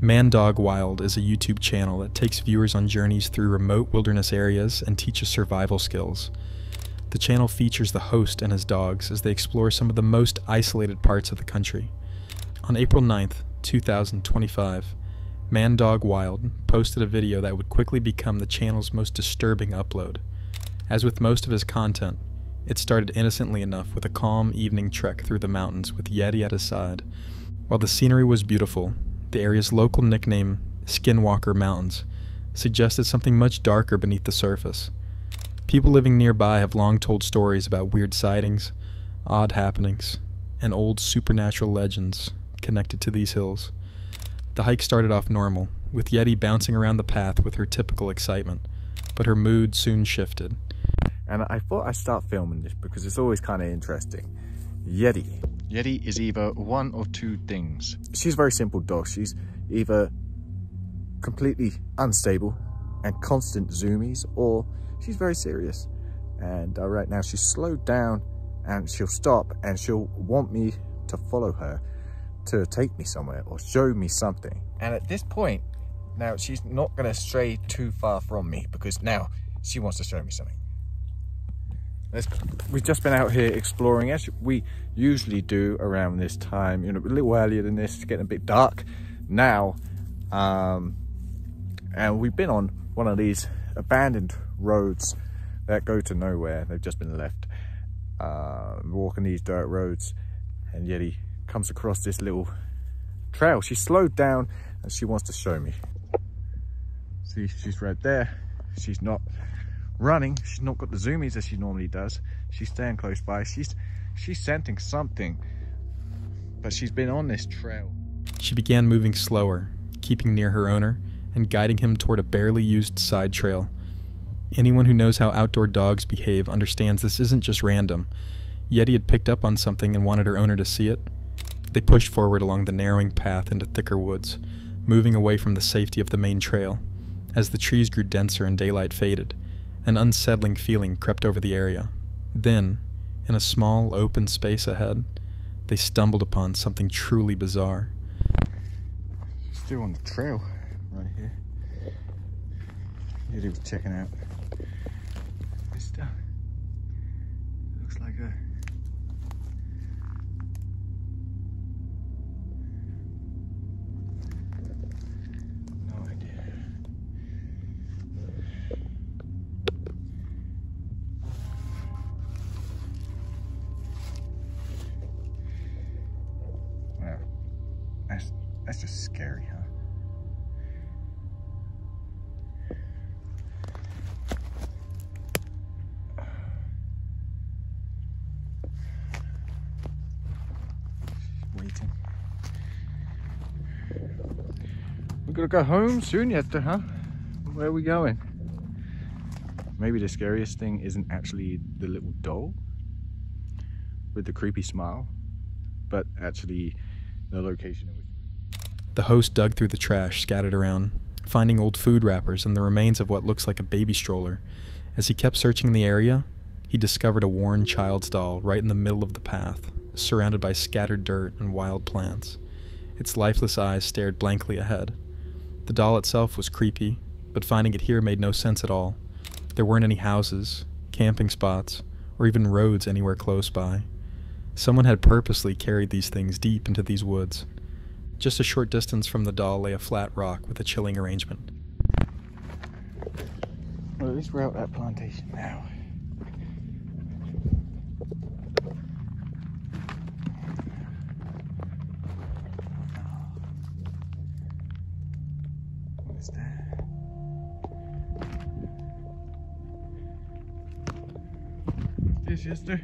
Man Dog Wild is a YouTube channel that takes viewers on journeys through remote wilderness areas and teaches survival skills. The channel features the host and his dogs as they explore some of the most isolated parts of the country. On April 9th, 2025, Man Dog Wild posted a video that would quickly become the channel's most disturbing upload. As with most of his content, it started innocently enough with a calm evening trek through the mountains with Yeti at his side. While the scenery was beautiful, the area's local nickname, Skinwalker Mountains, suggested something much darker beneath the surface. People living nearby have long told stories about weird sightings, odd happenings, and old supernatural legends connected to these hills. The hike started off normal, with Yeti bouncing around the path with her typical excitement, but her mood soon shifted. And I thought I'd start filming this because it's always kind of interesting. Yeti. Yeti is either one of two things. She's a very simple dog. She's either completely unstable and constant zoomies, or she's very serious. And right now she's slowed down and she'll stop and she'll want me to follow her to take me somewhere or show me something. And at this point, now she's not going to stray too far from me because now she wants to show me something. We've just been out here exploring, as we usually do around this time, you know, a little earlier than this. It's getting a bit dark now, and we've been on one of these abandoned roads that go to nowhere. They've just been left. Walking these dirt roads, and Yeti comes across this little trail. She slowed down and she wants to show me. See, she's right there. She's not running, she's not got the zoomies as she normally does. She's staying close by. She's scenting something, but she's been on this trail. She began moving slower, keeping near her owner and guiding him toward a barely used side trail. Anyone who knows how outdoor dogs behave understands this isn't just random. Yeti had picked up on something and wanted her owner to see it. They pushed forward along the narrowing path into thicker woods, moving away from the safety of the main trail. As the trees grew denser and daylight faded, an unsettling feeling crept over the area. Then, in a small, open space ahead, they stumbled upon something truly bizarre. Still on the trail, right here. Yeti was checking out this stuff. Looks like a... no idea. Wow, that's just scary, huh? Waiting. We're gonna go home soon, yet, huh? Where are we going? Maybe the scariest thing isn't actually the little doll with the creepy smile, but actually the location in which... The host dug through the trash scattered around, finding old food wrappers and the remains of what looks like a baby stroller. As he kept searching the area, he discovered a worn child's doll right in the middle of the path, surrounded by scattered dirt and wild plants. Its lifeless eyes stared blankly ahead. The doll itself was creepy, but finding it here made no sense at all. There weren't any houses, camping spots, or even roads anywhere close by. Someone had purposely carried these things deep into these woods. Just a short distance from the doll lay a flat rock with a chilling arrangement. Well, at least we're out that plantation now. What is that? What's this, Esther?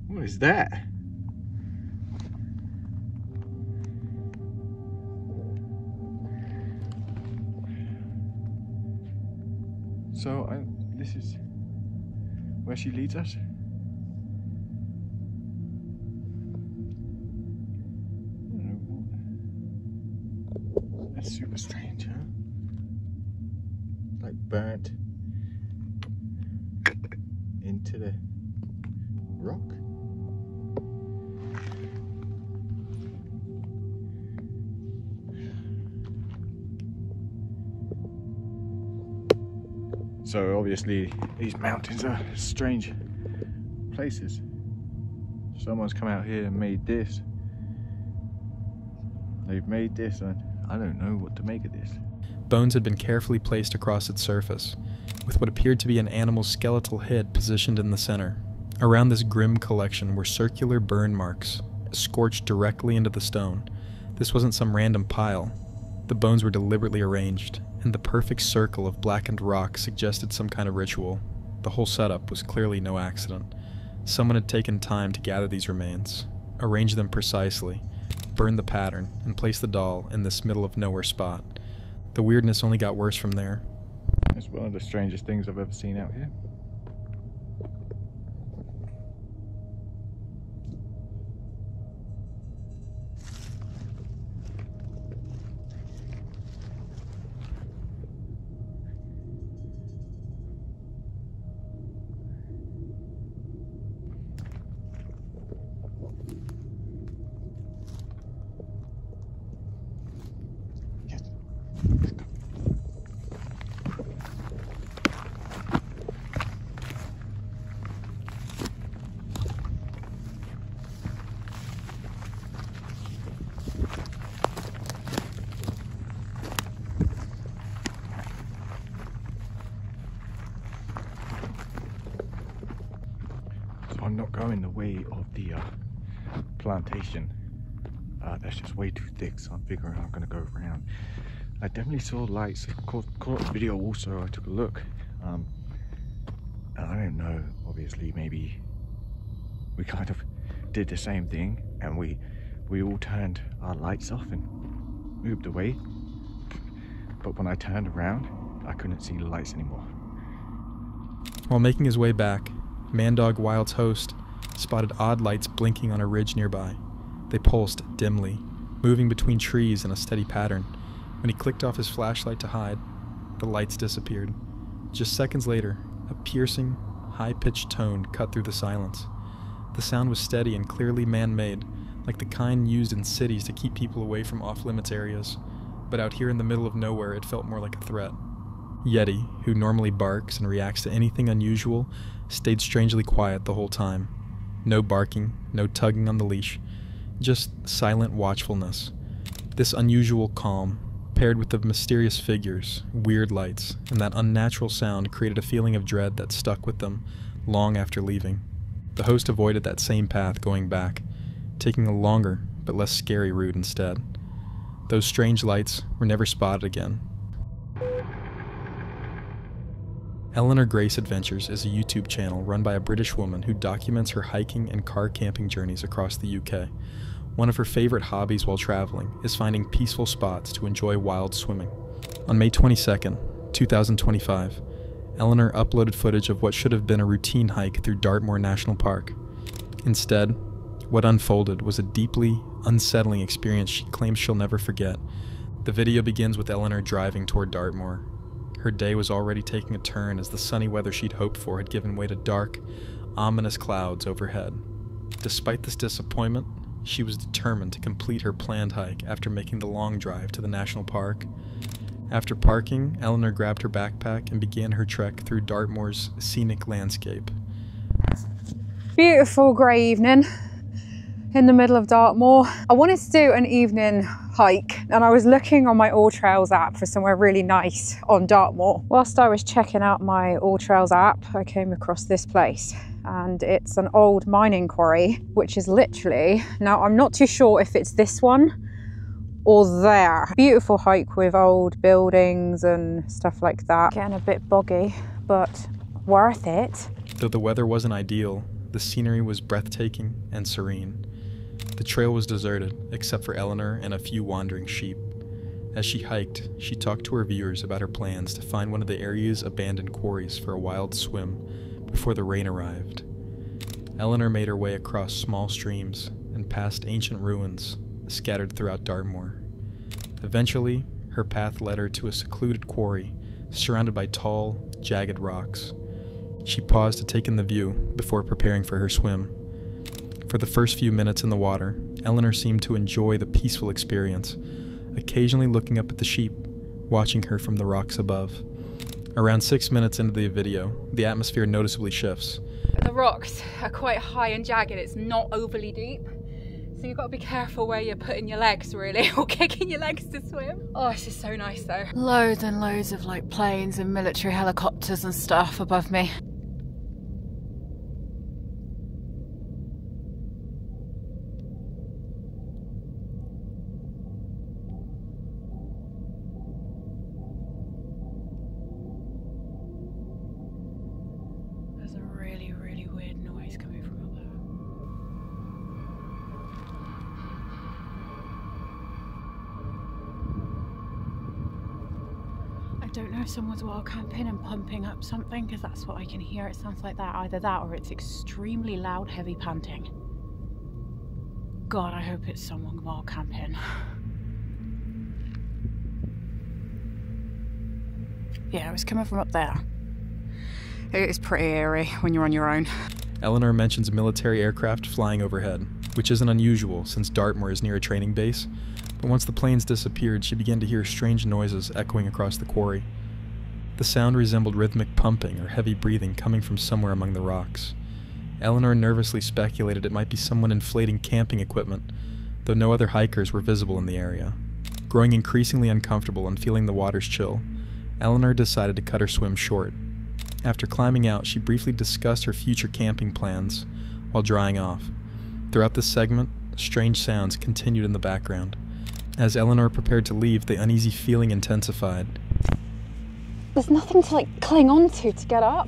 What is that? So this is where she leads us. I don't know That's super strange, huh? Like burnt into the rock. So obviously these mountains are strange places. Someone's come out here and made this. They've made this and I don't know what to make of this. Bones had been carefully placed across its surface, with what appeared to be an animal's skeletal head positioned in the center. Around this grim collection were circular burn marks, scorched directly into the stone. This wasn't some random pile. The bones were deliberately arranged, and the perfect circle of blackened rock suggested some kind of ritual. The whole setup was clearly no accident. Someone had taken time to gather these remains, arrange them precisely, burn the pattern, and place the doll in this middle-of-nowhere spot. The weirdness only got worse from there. It's one of the strangest things I've ever seen out here. I'm not going the way of the plantation. That's just way too thick, so I'm figuring I'm gonna go around. I definitely saw lights. Caught the video also. I took a look. And I don't know, obviously maybe we kind of did the same thing and we all turned our lights off and moved away. But when I turned around, I couldn't see the lights anymore. While making his way back, Mandog Wild's host spotted odd lights blinking on a ridge nearby. They pulsed dimly, moving between trees in a steady pattern. When he clicked off his flashlight to hide, the lights disappeared. Just seconds later, a piercing, high-pitched tone cut through the silence. The sound was steady and clearly man-made, like the kind used in cities to keep people away from off-limits areas. But out here in the middle of nowhere, it felt more like a threat. Yeti, who normally barks and reacts to anything unusual, stayed strangely quiet the whole time. No barking, no tugging on the leash, just silent watchfulness. This unusual calm, paired with the mysterious figures, weird lights, and that unnatural sound created a feeling of dread that stuck with them long after leaving. The host avoided that same path going back, taking a longer but less scary route instead. Those strange lights were never spotted again. Eleanor Grace Adventures is a YouTube channel run by a British woman who documents her hiking and car camping journeys across the UK. One of her favorite hobbies while traveling is finding peaceful spots to enjoy wild swimming. On May 22nd, 2025, Eleanor uploaded footage of what should have been a routine hike through Dartmoor National Park. Instead, what unfolded was a deeply unsettling experience she claims she'll never forget. The video begins with Eleanor driving toward Dartmoor. Her day was already taking a turn as the sunny weather she'd hoped for had given way to dark, ominous clouds overhead. Despite this disappointment, she was determined to complete her planned hike after making the long drive to the national park. After parking, Eleanor grabbed her backpack and began her trek through Dartmoor's scenic landscape. Beautiful grey evening in the middle of Dartmoor. I wanted to do an evening hike and I was looking on my All Trails app for somewhere really nice on Dartmoor. Whilst I was checking out my All Trails app, I came across this place and it's an old mining quarry, which is literally, now I'm not too sure if it's this one or there. Beautiful hike with old buildings and stuff like that. Getting a bit boggy, but worth it. Though the weather wasn't ideal, the scenery was breathtaking and serene. The trail was deserted, except for Eleanor and a few wandering sheep. As she hiked, she talked to her viewers about her plans to find one of the area's abandoned quarries for a wild swim before the rain arrived. Eleanor made her way across small streams and past ancient ruins scattered throughout Dartmoor. Eventually, Her path led her to a secluded quarry, surrounded by tall, jagged rocks. She paused to take in the view before preparing for her swim. For the first few minutes in the water, Eleanor seemed to enjoy the peaceful experience, occasionally looking up at the sheep, watching her from the rocks above. Around 6 minutes into the video, the atmosphere noticeably shifts. The rocks are quite high and jagged, it's not overly deep. So you've got to be careful where you're putting your legs, really, or kicking your legs to swim. Oh, this is so nice though. Loads and loads of like planes and military helicopters and stuff above me. There's a really, really weird noise coming from up there. I don't know if someone's wild camping and pumping up something, because that's what I can hear. It sounds like that, either that or it's extremely loud, heavy panting. God, I hope it's someone wild camping. Yeah, it was coming from up there. It is pretty eerie when you're on your own. Eleanor mentions military aircraft flying overhead, which isn't unusual since Dartmoor is near a training base, but once the planes disappeared, she began to hear strange noises echoing across the quarry. The sound resembled rhythmic pumping or heavy breathing coming from somewhere among the rocks. Eleanor nervously speculated it might be someone inflating camping equipment, though no other hikers were visible in the area. Growing increasingly uncomfortable and feeling the water's chill, Eleanor decided to cut her swim short. After climbing out, she briefly discussed her future camping plans while drying off. Throughout this segment, strange sounds continued in the background. As Eleanor prepared to leave, the uneasy feeling intensified. There's nothing to like cling on to get up.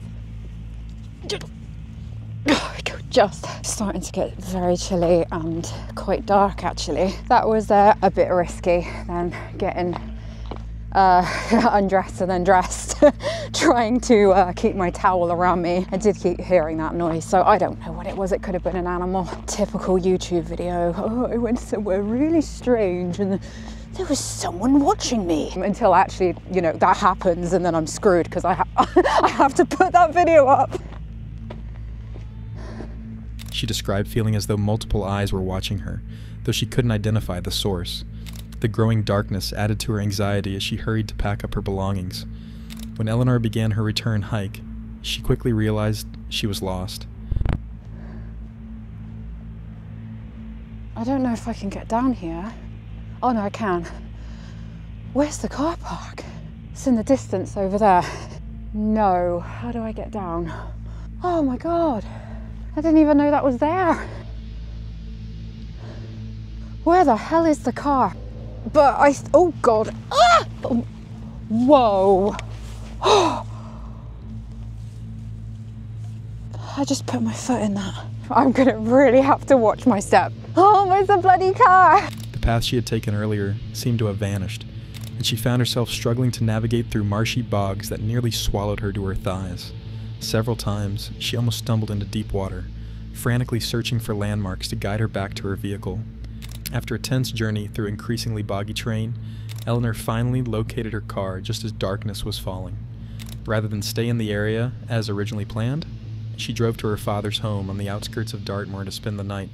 Just starting to get very chilly and quite dark actually. That was a bit risky than getting undressed and then dressed, trying to keep my towel around me. I did keep hearing that noise, so I don't know what it was. It could have been an animal. Typical YouTube video. Oh, I went somewhere really strange and there was someone watching me. Until actually, you know, that happens and then I'm screwed because I have to put that video up. She described feeling as though multiple eyes were watching her, though she couldn't identify the source. The growing darkness added to her anxiety as she hurried to pack up her belongings. When Eleanor began her return hike, she quickly realized she was lost. I don't know if I can get down here. Oh no, I can. Where's the car park? It's in the distance over there. No, how do I get down? Oh my God, I didn't even know that was there. Where the hell is the car? But oh God, ah! Whoa. I just put my foot in that. I'm gonna really have to watch my step. Oh, where's the bloody car? The path she had taken earlier seemed to have vanished, and she found herself struggling to navigate through marshy bogs that nearly swallowed her to her thighs. Several times, she almost stumbled into deep water, frantically searching for landmarks to guide her back to her vehicle. After a tense journey through increasingly boggy terrain, Eleanor finally located her car just as darkness was falling. Rather than stay in the area as originally planned, she drove to her father's home on the outskirts of Dartmoor to spend the night.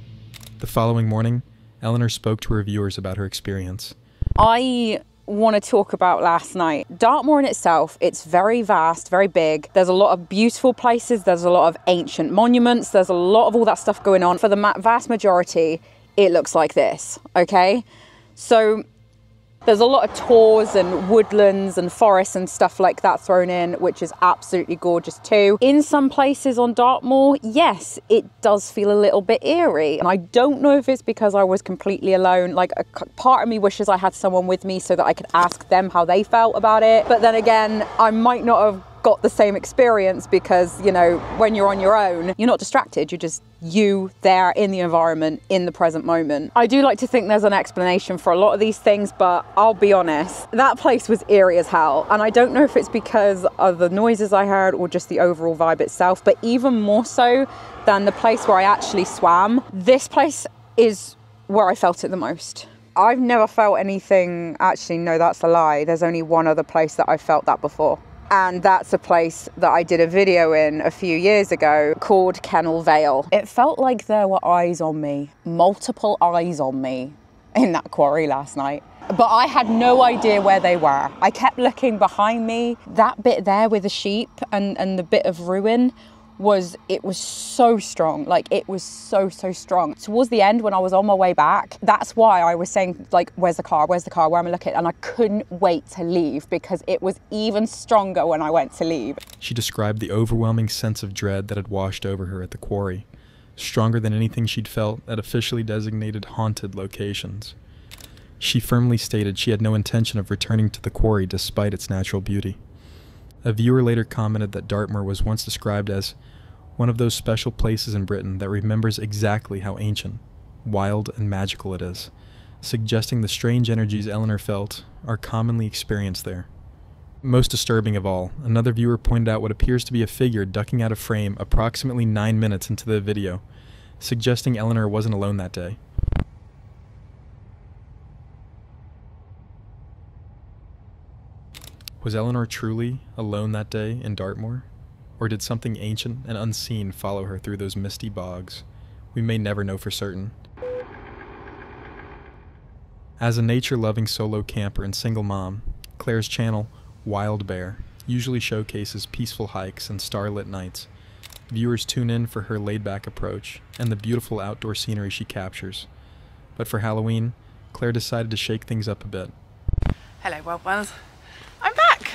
The following morning, Eleanor spoke to her viewers about her experience. I want to talk about last night. Dartmoor in itself, it's very vast, very big. There's a lot of beautiful places. There's a lot of ancient monuments. There's a lot of all that stuff going on. For the vast majority, it looks like this, okay? So there's a lot of tors and woodlands and forests and stuff like that thrown in, which is absolutely gorgeous too. In some places on Dartmoor, yes, it does feel a little bit eerie. And I don't know if it's because I was completely alone. Like a part of me wishes I had someone with me so that I could ask them how they felt about it. But then again, I might not have got the same experience because, you know, when you're on your own, you're not distracted. You're just you there in the environment in the present moment. I do like to think there's an explanation for a lot of these things, but I'll be honest, that place was eerie as hell. And I don't know if it's because of the noises I heard or just the overall vibe itself, but even more so than the place where I actually swam, this place is where I felt it the most. I've never felt anything, actually, no, that's a lie. There's only one other place that I felt that before. And that's a place that I did a video in a few years ago called Kennel Vale. It felt like there were eyes on me, multiple eyes on me in that quarry last night. But I had no idea where they were. I kept looking behind me. That bit there with the sheep and the bit of ruin was so strong. Like, it was so strong. Towards the end, when I was on my way back, that's why I was saying, like, where's the car, where am I looking? And I couldn't wait to leave because it was even stronger when I went to leave. She described the overwhelming sense of dread that had washed over her at the quarry, stronger than anything she'd felt at officially designated haunted locations. She firmly stated she had no intention of returning to the quarry despite its natural beauty. A viewer later commented that Dartmoor was once described as one of those special places in Britain that remembers exactly how ancient, wild, and magical it is, suggesting the strange energies Eleanor felt are commonly experienced there. Most disturbing of all, another viewer pointed out what appears to be a figure ducking out of frame approximately 9 minutes into the video, suggesting Eleanor wasn't alone that day. Was Eleanor truly alone that day in Dartmoor? Or did something ancient and unseen follow her through those misty bogs? We may never know for certain. As a nature-loving solo camper and single mom, Claire's channel, Wild Bear, usually showcases peaceful hikes and starlit nights. Viewers tune in for her laid-back approach and the beautiful outdoor scenery she captures. But for Halloween, Claire decided to shake things up a bit. Hello, wild ones. I'm back!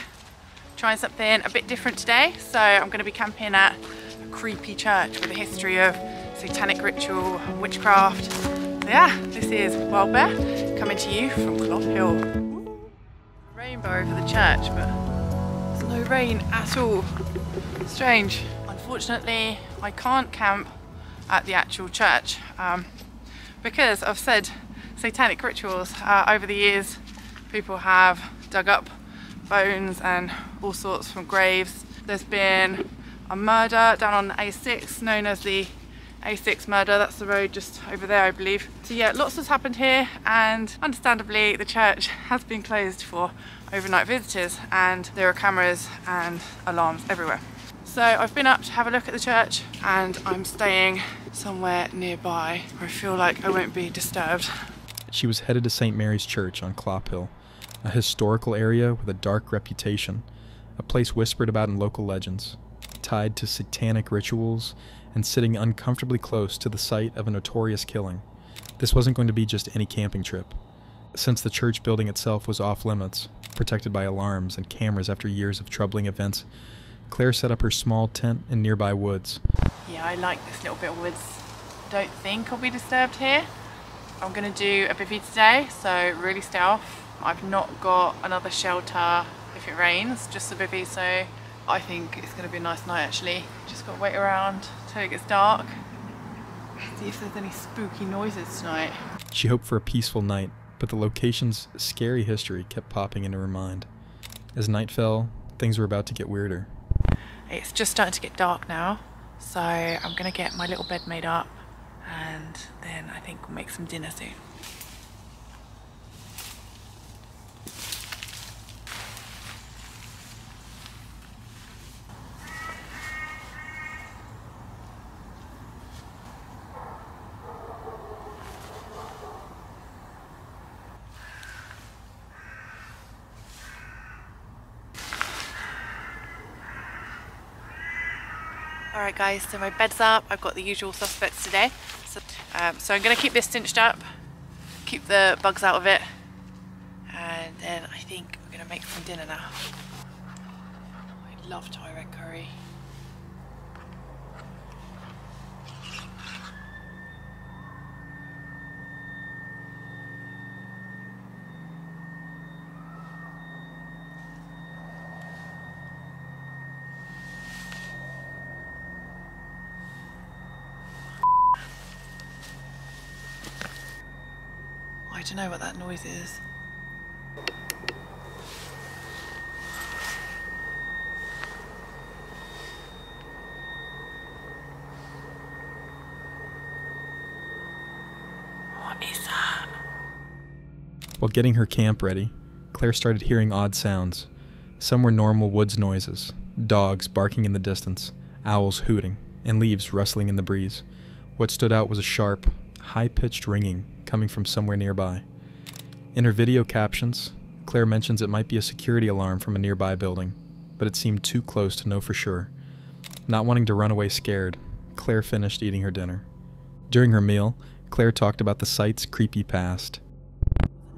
Trying something a bit different today. So I'm going to be camping at a creepy church with a history of satanic ritual and witchcraft. So yeah, this is Wild Bear coming to you from Clop Hill. Rainbow over the church, but there's no rain at all. Strange. Unfortunately, I can't camp at the actual church because I've said satanic rituals. Over the years, people have dug up bones and all sorts from graves. There's been a murder down on A6 known as the A6 murder. That's the road just over there, I believe. So yeah, lots has happened here, and understandably the church has been closed for overnight visitors, and there are cameras and alarms everywhere. So I've been up to have a look at the church, and I'm staying somewhere nearby where I feel like I won't be disturbed. She was headed to St. Mary's Church on Clop Hill, a historical area with a dark reputation, a place whispered about in local legends, tied to satanic rituals and sitting uncomfortably close to the site of a notorious killing. This wasn't going to be just any camping trip. Since the church building itself was off limits, protected by alarms and cameras after years of troubling events, Claire set up her small tent in nearby woods. Yeah, I like this little bit of woods. Don't think I'll be disturbed here. I'm going to do a bivvy today, so really stay off. I've not got another shelter if it rains, just a bivvy, so I think it's going to be a nice night actually. Just got to wait around till it gets dark. See if there's any spooky noises tonight. She hoped for a peaceful night, but the location's scary history kept popping into her mind. As night fell, things were about to get weirder. It's just starting to get dark now, so I'm going to get my little bed made up, and then I think we'll make some dinner soon. Alright guys, so my bed's up. I've got the usual suspects today. So I'm going to keep this cinched up, keep the bugs out of it, and then I think we're going to make some dinner now. I love Thai red curry. I don't know what that noise is. What is that? While getting her camp ready, Claire started hearing odd sounds. Some were normal woods noises, dogs barking in the distance, owls hooting, and leaves rustling in the breeze. What stood out was a sharp, high-pitched ringing coming from somewhere nearby. In her video captions, Claire mentions it might be a security alarm from a nearby building, but it seemed too close to know for sure. Not wanting to run away scared, Claire finished eating her dinner. During her meal, Claire talked about the site's creepy past.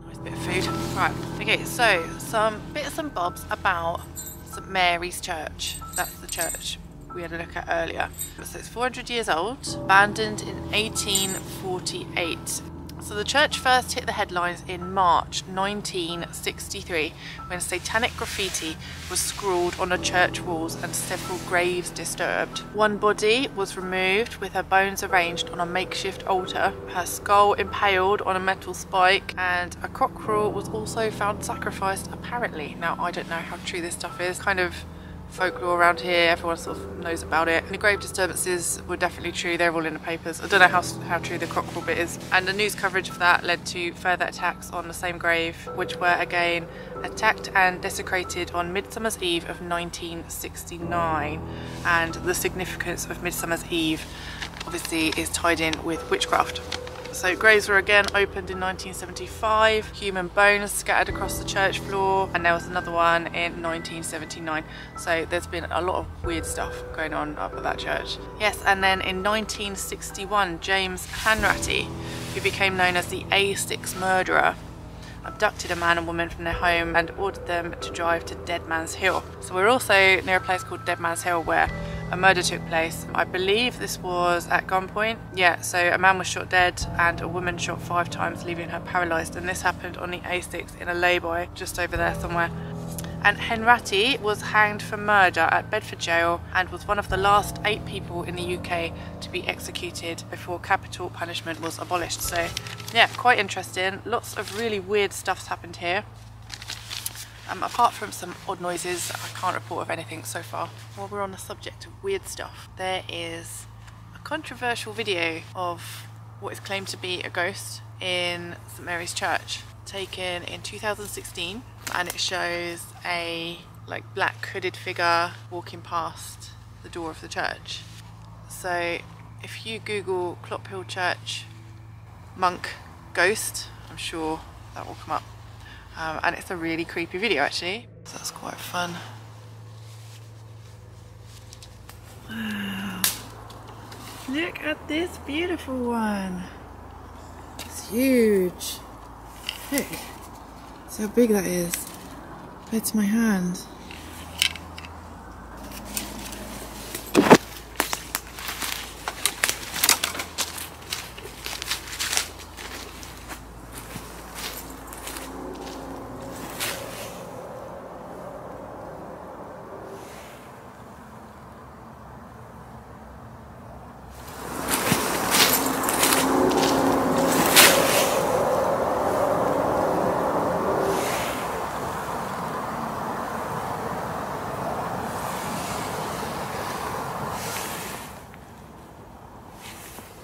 Nice bit of food. Right, okay, so some bits and bobs about St Mary's Church. That's the church we had a look at earlier. So it's 400 years old, abandoned in 1848. So the church first hit the headlines in March 1963 when satanic graffiti was scrawled on the church walls and several graves disturbed. One body was removed with her bones arranged on a makeshift altar, her skull impaled on a metal spike, and a cockerel was also found sacrificed apparently. Now I don't know how true this stuff is, kind of folklore around here, everyone sort of knows about it. And the grave disturbances were definitely true, they're all in the papers. I don't know how true the cockerel bit is. And the news coverage of that led to further attacks on the same grave, which were again attacked and desecrated on Midsummer's Eve of 1969. And the significance of Midsummer's Eve obviously is tied in with witchcraft. So graves were again opened in 1975, human bones scattered across the church floor, and there was another one in 1979. So there's been a lot of weird stuff going on up at that church. Yes, and then in 1961, James Hanratty, who became known as the A6 murderer, abducted a man and woman from their home and ordered them to drive to Dead Man's Hill. So we're also near a place called Dead Man's Hill where a murder took place. I believe this was at gunpoint. Yeah, so a man was shot dead and a woman shot 5 times, leaving her paralysed, and this happened on the A6 in a lay-by just over there somewhere. And Hanratty was hanged for murder at Bedford Jail and was one of the last 8 people in the UK to be executed before capital punishment was abolished. So yeah, quite interesting. Lots of really weird stuff's happened here. Apart from some odd noises, I can't report of anything so far. While we're on the subject of weird stuff, there is a controversial video of what is claimed to be a ghost in St Mary's Church, taken in 2016, and it shows a black hooded figure walking past the door of the church. So if you Google Clophill Church monk ghost, I'm sure that will come up. And it's a really creepy video actually, so that's quite fun. Wow, look at this beautiful one. It's huge. Look, see how big that is compared to my hand.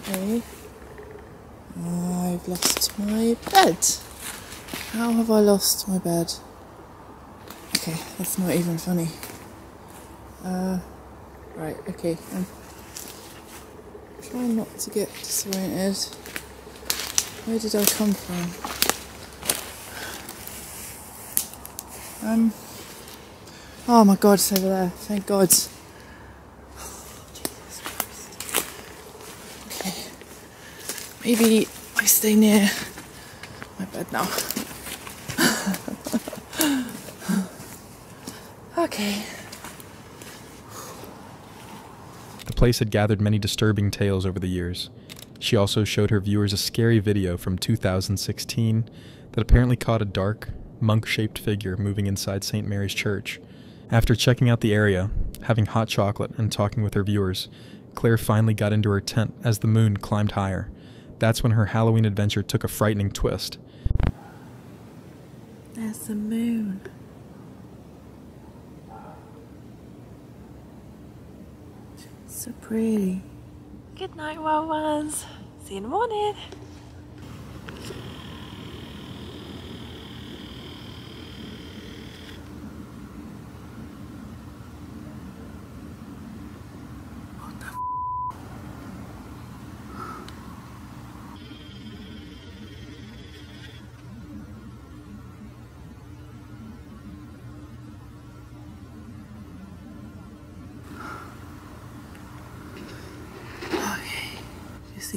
Okay. I've lost my bed. How have I lost my bed? Okay, that's not even funny. Right, okay. I'm trying not to get disoriented. Where did I come from? Oh my god, it's over there. Thank God. Maybe I stay near my bed now. Okay. The place had gathered many disturbing tales over the years. She also showed her viewers a scary video from 2016 that apparently caught a dark, monk-shaped figure moving inside St. Mary's Church. After checking out the area, having hot chocolate, and talking with her viewers, Claire finally got into her tent as the moon climbed higher. That's when her Halloween adventure took a frightening twist. There's the moon. So pretty. Good night, wild ones. See you in the morning.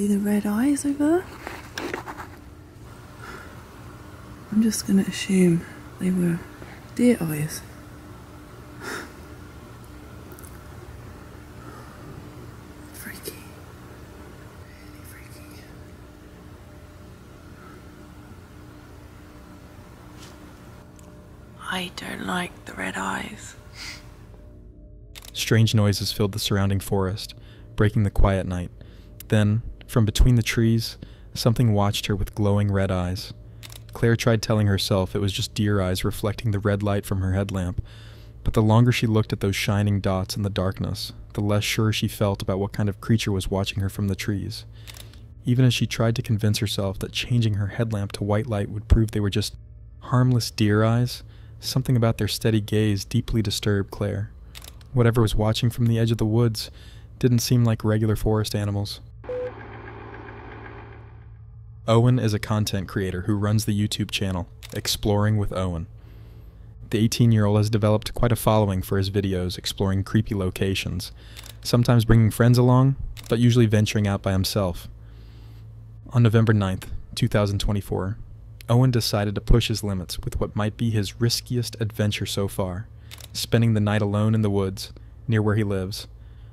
See the red eyes over there? I'm just gonna assume they were deer eyes. Freaky. Really freaky. I don't like the red eyes. Strange noises filled the surrounding forest, breaking the quiet night. Then, from between the trees, something watched her with glowing red eyes. Claire tried telling herself it was just deer eyes reflecting the red light from her headlamp, but the longer she looked at those shining dots in the darkness, the less sure she felt about what kind of creature was watching her from the trees. Even as she tried to convince herself that changing her headlamp to white light would prove they were just harmless deer eyes, something about their steady gaze deeply disturbed Claire. Whatever was watching from the edge of the woods didn't seem like regular forest animals. Owen is a content creator who runs the YouTube channel, Exploring with Owen. The 18-year-old has developed quite a following for his videos exploring creepy locations, sometimes bringing friends along, but usually venturing out by himself. On November 9th, 2024, Owen decided to push his limits with what might be his riskiest adventure so far, spending the night alone in the woods, near where he lives.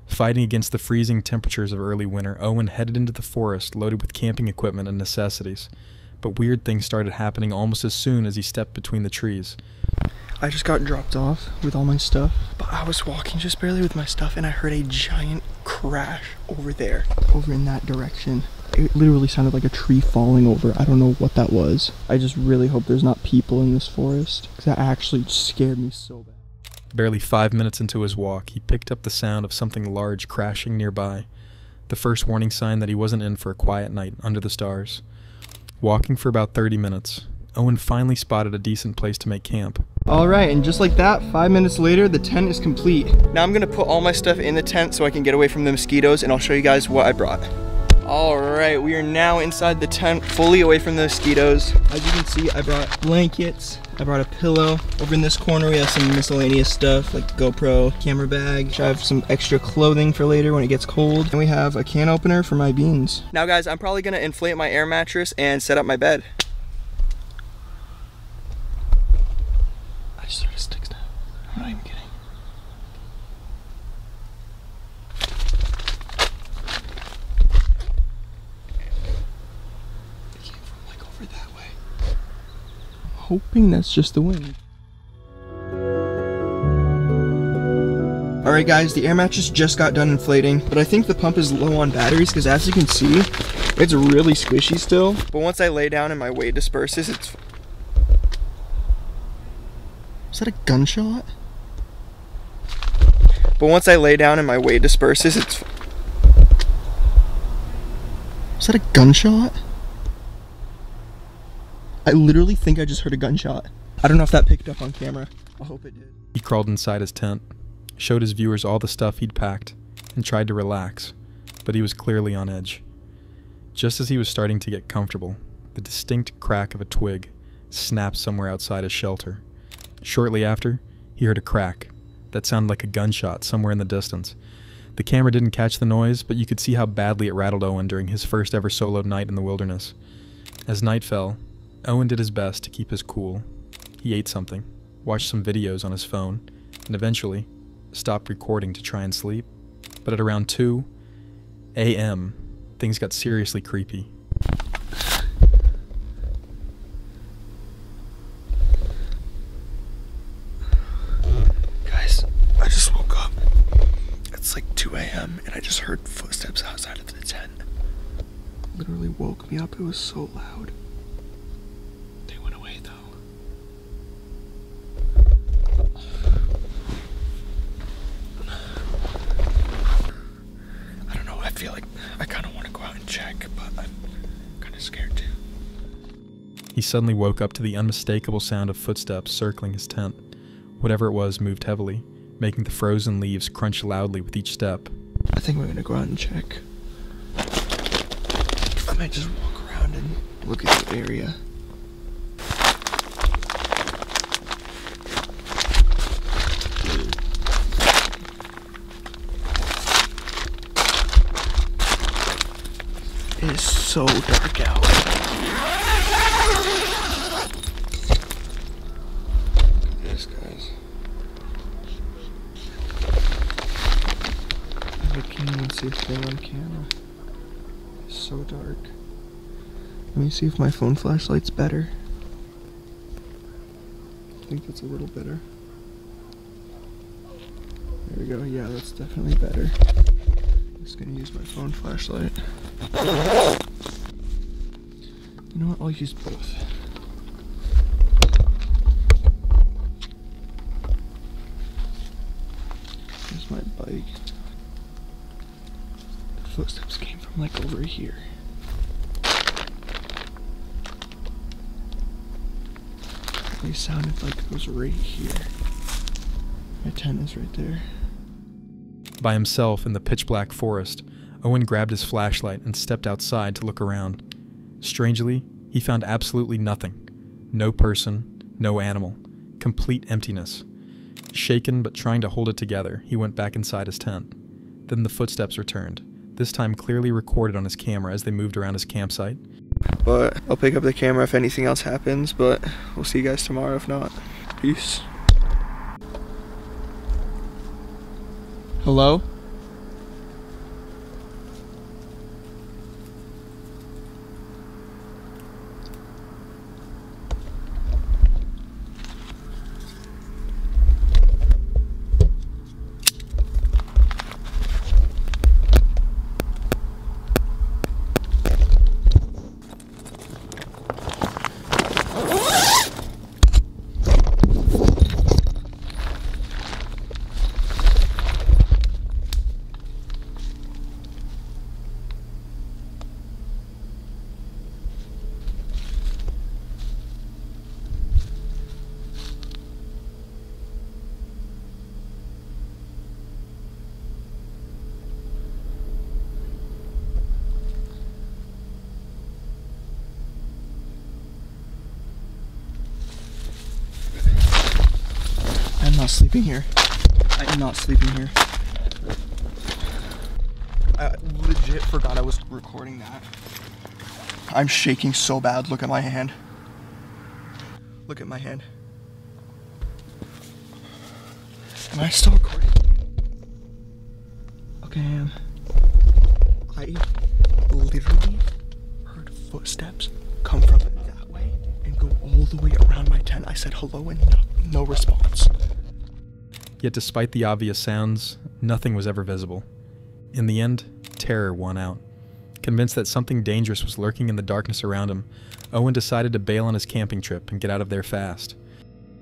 Fighting against the freezing temperatures of early winter, Owen headed into the forest loaded with camping equipment and necessities. But weird things started happening almost as soon as he stepped between the trees. I just got dropped off with all my stuff, but I was walking just barely with my stuff and I heard a giant crash over there, over in that direction. It literally sounded like a tree falling over. I don't know what that was. I just really hope there's not people in this forest, because that actually scared me so bad. Barely 5 minutes into his walk, he picked up the sound of something large crashing nearby, the first warning sign that he wasn't in for a quiet night under the stars. Walking for about 30 minutes, Owen finally spotted a decent place to make camp. Alright, and just like that, 5 minutes later, the tent is complete. Now I'm gonna put all my stuff in the tent so I can get away from the mosquitoes, and I'll show you guys what I brought. Alright, we are now inside the tent, fully away from the mosquitoes. As you can see, I brought blankets, I brought a pillow. Over in this corner, we have some miscellaneous stuff like GoPro, camera bag. I have some extra clothing for later when it gets cold. And we have a can opener for my beans. Now guys, I'm probably gonna inflate my air mattress and set up my bed. I just heard sticks now. I'm not even kidding. That way. I'm hoping that's just the wind. Alright guys, the air mattress just got done inflating, but I think the pump is low on batteries because as you can see, it's really squishy still. But once I lay down and my weight disperses, it's... Is that a gunshot? But once I lay down and my weight disperses, it's... Is that a gunshot? I literally think I just heard a gunshot. I don't know if that picked up on camera. I hope it did. He crawled inside his tent, showed his viewers all the stuff he'd packed, and tried to relax, but he was clearly on edge. Just as he was starting to get comfortable, the distinct crack of a twig snapped somewhere outside his shelter. Shortly after, he heard a crack that sounded like a gunshot somewhere in the distance. The camera didn't catch the noise, but you could see how badly it rattled Owen during his first ever solo night in the wilderness. As night fell, Owen did his best to keep his cool. He ate something, watched some videos on his phone, and eventually stopped recording to try and sleep. But at around 2 a.m., things got seriously creepy. Guys, I just woke up. It's like 2 a.m. and I just heard footsteps outside of the tent. Literally woke me up. It was so loud. I feel like I kind of want to go out and check, but I'm kind of scared too. He suddenly woke up to the unmistakable sound of footsteps circling his tent. Whatever it was moved heavily, making the frozen leaves crunch loudly with each step. I think we're gonna go out and check. I might just walk around and look at the area. so dark out. Look at this, guys. I can't even see a thing on camera. It's so dark. Let me see if my phone flashlight's better. I think that's a little better. There we go. Yeah, that's definitely better. I'm just gonna use my phone flashlight. You know what? I'll use both. Here's my bike. The footsteps came from like over here. They sounded like it was right here. My tent is right there. By himself in the pitch-black forest, Owen grabbed his flashlight and stepped outside to look around. Strangely, he found absolutely nothing. No person, no animal. Complete emptiness. Shaken but trying to hold it together, he went back inside his tent. Then the footsteps returned, this time clearly recorded on his camera as they moved around his campsite. But I'll pick up the camera if anything else happens, but we'll see you guys tomorrow if not. Peace. Hello? I'm not sleeping here. I am not sleeping here. I legit forgot I was recording that. I'm shaking so bad. Look at my hand. Look at my hand. Am I still recording? Okay, I am. I literally heard footsteps come from that way and go all the way around my tent. I said hello and no response. Yet despite the obvious sounds, nothing was ever visible. In the end, terror won out. Convinced that something dangerous was lurking in the darkness around him, Owen decided to bail on his camping trip and get out of there fast.